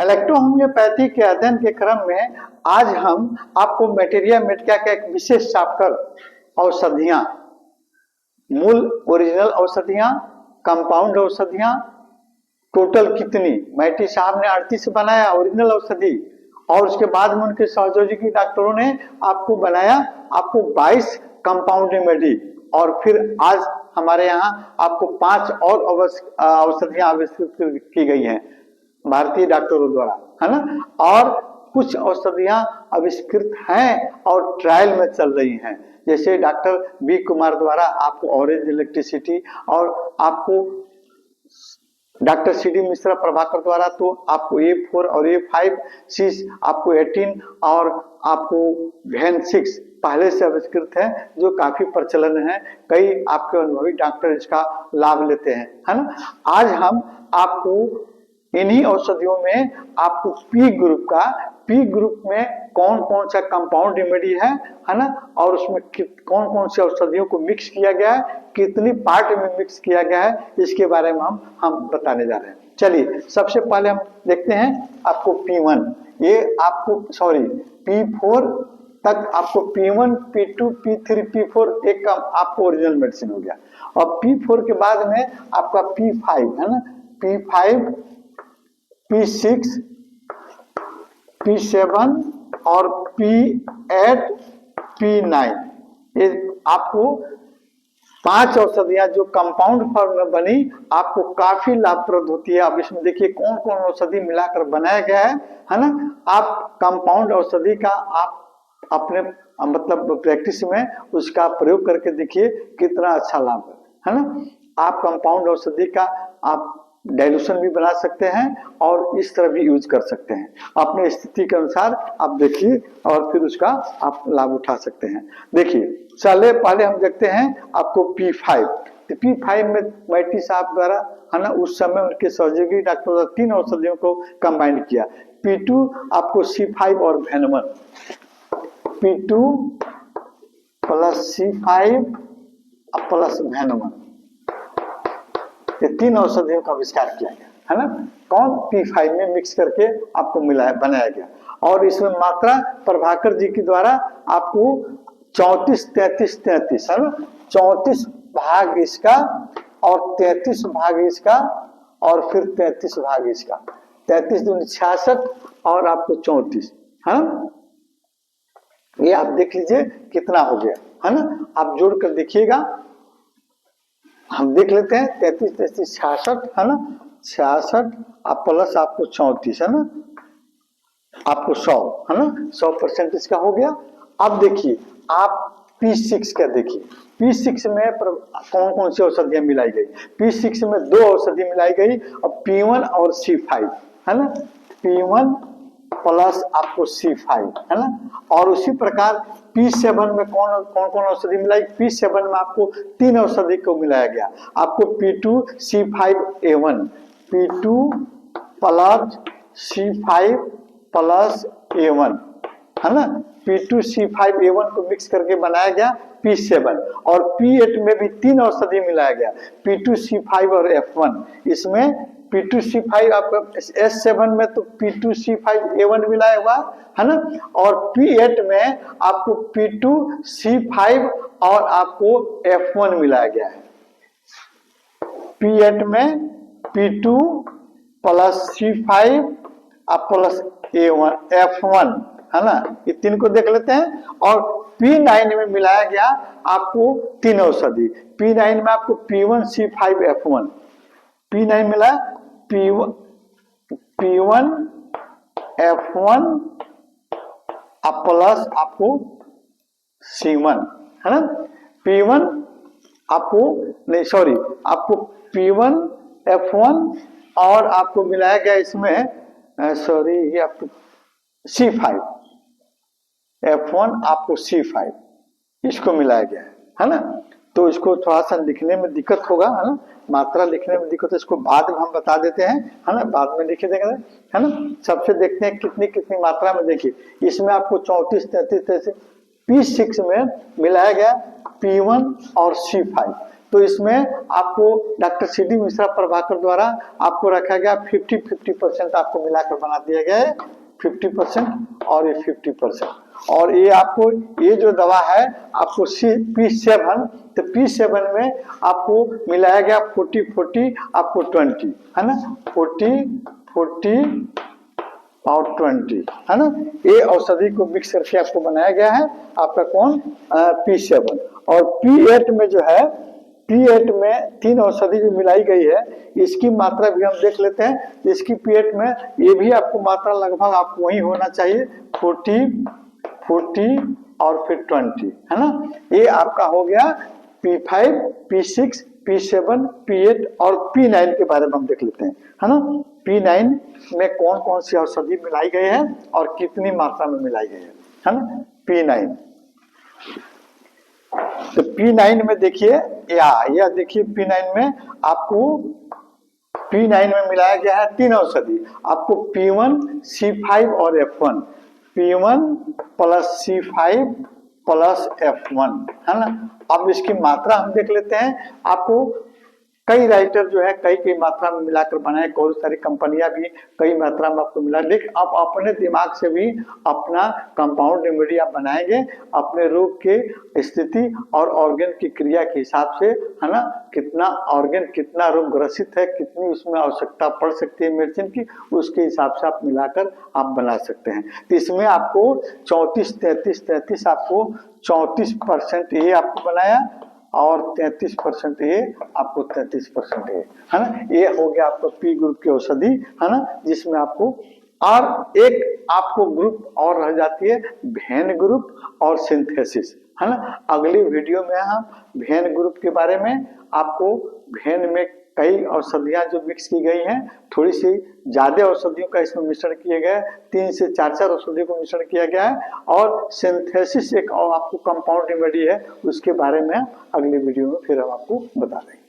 Electrohomoeopathy के अध्ययन के क्रम में आज हम आपको मैटेरिया मेडिका का एक विशेष चैप्टर औषधियां, मूल ओरिजिनल औषधियां, कंपाउंड औषधियां, टोटल कितनी, मैटी साहब ने 38 बनाया ओरिजिनल औषधि और उसके बाद में उनके सहयोगी डॉक्टरों ने आपको बनाया आपको 22 कंपाउंड रेमेडी और फिर आज हमारे यहाँ आपको 5 और औषधियां आविष्कृत की गई हैं भारतीय डॉक्टरों द्वारा, है ना। और कुछ औषधियां आविष्कृत हैं और ट्रायल में चल रही हैं, जैसे डॉक्टर बी कुमार द्वारा आपको ऑरेंज इलेक्ट्रिसिटी और आपको doctor C D Mishra Prabhakar द्वारा तो आपको A4 और A5 6 आपको 18 और आपको वैन 6 पहले से आविष्कृत है जो काफी प्रचलन है, कई आपके अनुभवी डॉक्टर इसका लाभ लेते हैं, है ना। आज हम आपको इन्हीं औषधियों में आपको पी ग्रुप में कौन कौन सा कंपाउंड रेमेडी है ना, और उसमें कौन कौन से औषधियों को मिक्स किया गया है, कितनी पार्ट में मिक्स किया गया है, इसके बारे में हम बताने जा रहे हैं। चलिए सबसे पहले हम देखते हैं आपको P1, ये आपको P4 तक आपको P1, P2, P3, P4 एक आपको ओरिजिनल मेडिसिन हो गया और P4 के बाद में आपका P5 है ना, P5, P6, P7 और P8, P9 ये आपको 5 औषधियां जो कंपाउंड फॉर्म में बनी आपको काफी लाभप्रद होती है। अब इसमें देखिए कौन कौन औषधि मिलाकर बनाया गया है ना। आप कंपाउंड औषधि का आप अपने मतलब प्रैक्टिस में उसका प्रयोग करके देखिए कितना अच्छा लाभ है ना। आप कंपाउंड औषधि का आप डाइल्यूशन भी बना सकते हैं और इस तरह भी यूज कर सकते हैं, अपने स्थिति के अनुसार आप देखिए और फिर उसका आप लाभ उठा सकते हैं। देखिए चले पहले हम देखते हैं आपको P5, तो P5 में मैटी साहब द्वारा है ना उस समय उनके सहयोगी डॉक्टर 3 औषधियों को कंबाइन किया। P2 आपको C5 और वेनमन, P2 प्लस C5 प्लस वेनमन, ये 3 औषधियों का आविष्कार किया गया है ना। कौन P5 में मिक्स करके आपको बनाया गया और इसमें मात्रा प्रभाकर जी के द्वारा आपको 34, 33, 33 है ना, 34 भाग इसका और 33 भाग इसका और फिर 33 भाग इसका, 33 दूनी 66 और आपको 34 है ना। ये आप देख लीजिए कितना हो गया है ना, आप जोड़कर देखिएगा, हम देख लेते हैं 33, 33, 66 है ना, 66 आप प्लस आपको 34 है ना, आपको 100 है ना, 100% इसका हो गया। अब देखिए आप P6 का देखिए, P6 में कौन कौन सी औषधियां मिलाई गई, P6 में 2 औषधि मिलाई गई और P1 और C5 है ना, P1 प्लस आपको C5 है ना। और उसी प्रकार P7 में कौन कौन औषधि मिलाई, P7 में आपको 3 औषधि को मिलाया गया, आपको P2 C5A1, P2 plus C5 plus A1 है ना, P2 C5A1 को मिक्स करके बनाया गया P7 और P8 में भी 3 औषधि मिलाया गया, P2 C5 और F1, इसमें P2 C5 आपका S7 में तो P2 C5A1 मिलाया हुआ है ना, और P8 में आपको P2 C5 और आपको F1 मिलाया गया है। P8 में P2 plus C5 plus A1 F1 है ना, ये 3 को देख लेते हैं। और P9 में मिलाया गया आपको 3 औषधि, P9 में आपको P1 C5 F1, P9 मिला P1 F1 प्लस आपको C1 है ना, P1 आपको नहीं आपको P1 F1 और आपको मिलाया गया इसमें ये आपको C5 F1 आपको C5 इसको मिलाया गया है ना। तो इसको थोड़ा सा लिखने में दिक्कत होगा है ना, मात्रा लिखने में दिक्कत है, इसको बाद में हम बता देते हैं है ना, बाद में लिखे देंगे है ना। सबसे देखते हैं कितनी कितनी मात्रा में, देखिए इसमें आपको 34, 33 P6 में मिलाया गया P1 और C5, तो इसमें आपको डॉक्टर सी.डी. मिश्रा प्रभाकर द्वारा आपको रखा गया 50-50% आपको मिलाकर बना दिया गया है, 50% और ये 50%। और ये आपको ये जो दवा है आपको P7, तो P7 में आपको मिलाया गया 40-40 आपको 20 है ना, 40-40 और 20 है ना, ये औषधि को मिक्स करके आपको बनाया गया है आपका कौन P7। और P8 में जो है, P8 में 3 औषधि जो मिलाई गई है इसकी मात्रा भी हम देख लेते हैं। इसकी P8 में ये भी आपको मात्रा लगभग आपको वही होना चाहिए 40 और फिर 20 है ना। ये आपका हो गया P5, P6, P7, P8 और P9 के बारे में हम देख लेते हैं है ना। P9 में कौन कौन सी औषधि मिलाई गई है और कितनी मात्रा में मिलाई गई है ना। P9, तो P9 में देखिए या देखिए P9 में आपको P9 में मिलाया गया है 3 औषधि आपको P1, C5 और F1, P1 plus C5 plus F1 है ना। अब इसकी मात्रा हम देख लेते हैं। आपको कई राइटर जो है कई मात्रा में मिलाकर बनाए, बहुत सारी कंपनियां भी कई मात्रा में आपको मिला, लेकिन आप अपने दिमाग से भी अपना कंपाउंड रेमेडी आप बनाएंगे अपने रोग के स्थिति और ऑर्गन की क्रिया के हिसाब से है ना। कितना ऑर्गन कितना रोग ग्रसित है, कितनी उसमें आवश्यकता पड़ सकती है मेडिसिन की, उसके हिसाब से आप मिलाकर आप बना सकते हैं। तो इसमें आपको 34-33 आपको 34% ये आपको बनाया और 33% ये आपको 33% है ना। ये हो गया आपका P ग्रुप की औषधि है ना, जिसमें आपको और एक आपको ग्रुप और रह जाती है भेन ग्रुप और सिंथेसिस है ना। अगली वीडियो में हम भेन ग्रुप के बारे में आपको भेन में कई औषधियां जो मिक्स की गई हैं, थोड़ी सी ज्यादा औषधियों का इसमें मिश्रण किया गया है, 3 से 4 औषधियों को मिश्रण किया गया है। और सिंथेसिस एक और आपको कंपाउंड रेमेडी है, उसके बारे में अगली वीडियो में फिर हम आपको बता देंगे।